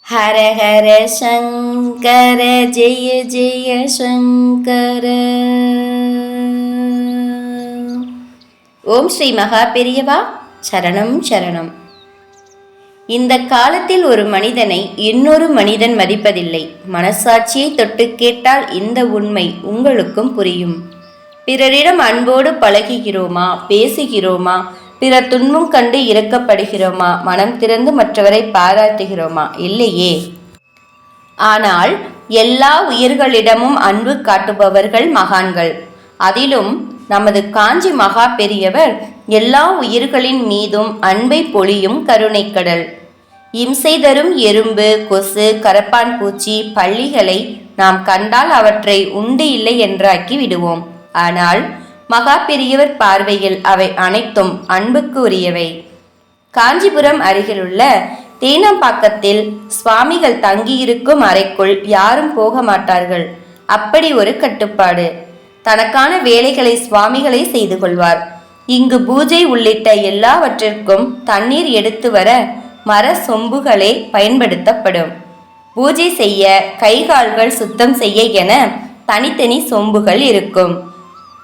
ஹர ஹர சங்கர ஜெய ஜெய சங்கர. ஓம் ஸ்ரீ மகா பெரியவா சரணம் சரணம். இந்த காலத்தில் ஒரு மனிதனை இன்னொரு மனிதன் மதிப்பதில்லை. மனசாட்சியை தொட்டு கேட்டால் இந்த உண்மை உங்களுக்கும் புரியும். பிறரிடம் அன்போடு பழகுகிறோமா, பேசுகிறோமா, பிறர் துன்பம் கண்டு இரக்கப்படுகிறோமா, மனம் திறந்து மற்றவரை பாராட்டுகிறோமா? இல்லையே. ஆனால் எல்லா உயிர்களிடமும் அன்பு காட்டுபவர்கள் மகான்கள். அதிலும் நமது காஞ்சி மகா பெரியவர் எல்லா உயிர்களின் மீதும் அன்பை பொழியும் கருணைக்கடல். இம்சை தரும் எறும்பு, கொசு, கரப்பான் பூச்சி, பள்ளிகளை நாம் கண்டால் அவற்றை உண்டு இல்லை என்றாக்கி விடுவோம். ஆனால் மகா பெரியவர் பார்வையில் அவை அனைத்தும் அன்புக்கு உரியவை. காஞ்சிபுரம் அருகிலுள்ள தேனம்பாக்கத்தில் சுவாமிகள் தங்கியிருக்கும் அறைக்குள் யாரும் போக மாட்டார்கள். அப்படி ஒரு கட்டுப்பாடு. தனக்கான வேலைகளை சுவாமிகளை செய்து கொள்வார். இங்கு பூஜை உள்ளிட்ட எல்லாவற்றிற்கும் தண்ணீர் எடுத்து வர மர சொம்புகளே பயன்படுத்தப்படும். பூஜை செய்ய, கைகால்கள் சுத்தம் செய்ய என தனித்தனி சொம்புகள் இருக்கும்.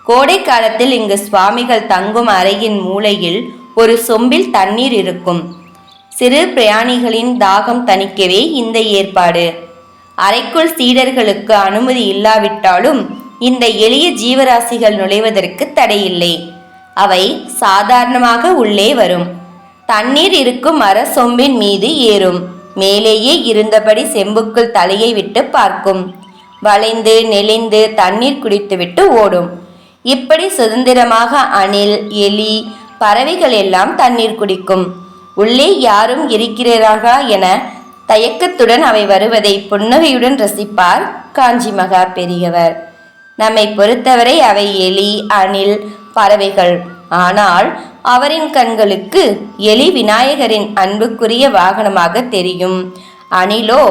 கோடை காலத்தில் இங்கு சுவாமிகள் தங்கும் அறையின் மூலையில் ஒரு சொம்பில் தண்ணீர் இருக்கும். சிறு பிரயாணிகளின் தாகம் தணிக்கவே இந்த ஏற்பாடு. அறைக்குள் சீடர்களுக்கு அனுமதி இல்லாவிட்டாலும் இந்த எளிய ஜீவராசிகள் நுழைவதற்கு தடையில்லை. அவை சாதாரணமாக உள்ளே வரும். தண்ணீர் இருக்கும் மர சொம்பின் மீது ஏறும். மேலேயே இருந்தபடி செம்புக்குள் தலையை விட்டு பார்க்கும். வளைந்து நெளிந்து தண்ணீர் குடித்துவிட்டு ஓடும். இப்படி சுதந்திரமாக அணில், எலி, பறவைகள் எல்லாம் தண்ணீர் குடிக்கும். உள்ளே யாரும் இருக்கிறார்களா என தயக்கத்துடன் அவை வருவதை புன்னகையுடன் ரசிப்பார் காஞ்சி மகா பெரியவர். நம்மை பொறுத்தவரை அவை எலி, அணில், பறவைகள். ஆனால் அவரின் கண்களுக்கு எலி விநாயகரின் அன்புக்குரிய வாகனமாக தெரியும். அணிலோ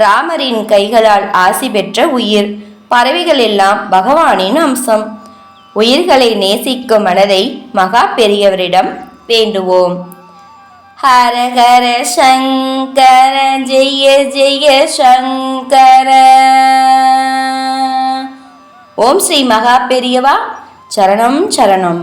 ராமரின் கைகளால் ஆசி பெற்ற உயிர். பறவைகள் எல்லாம் பகவானின் அம்சம். உயிர்களை நேசிக்கும் மனதை மகா பெரியவரிடம் வேண்டுவோம். ஹர ஹர சங்கர ஜெய ஜெய சங்கர. ஓம் ஸ்ரீ மகா பெரியவா சரணம் சரணம்.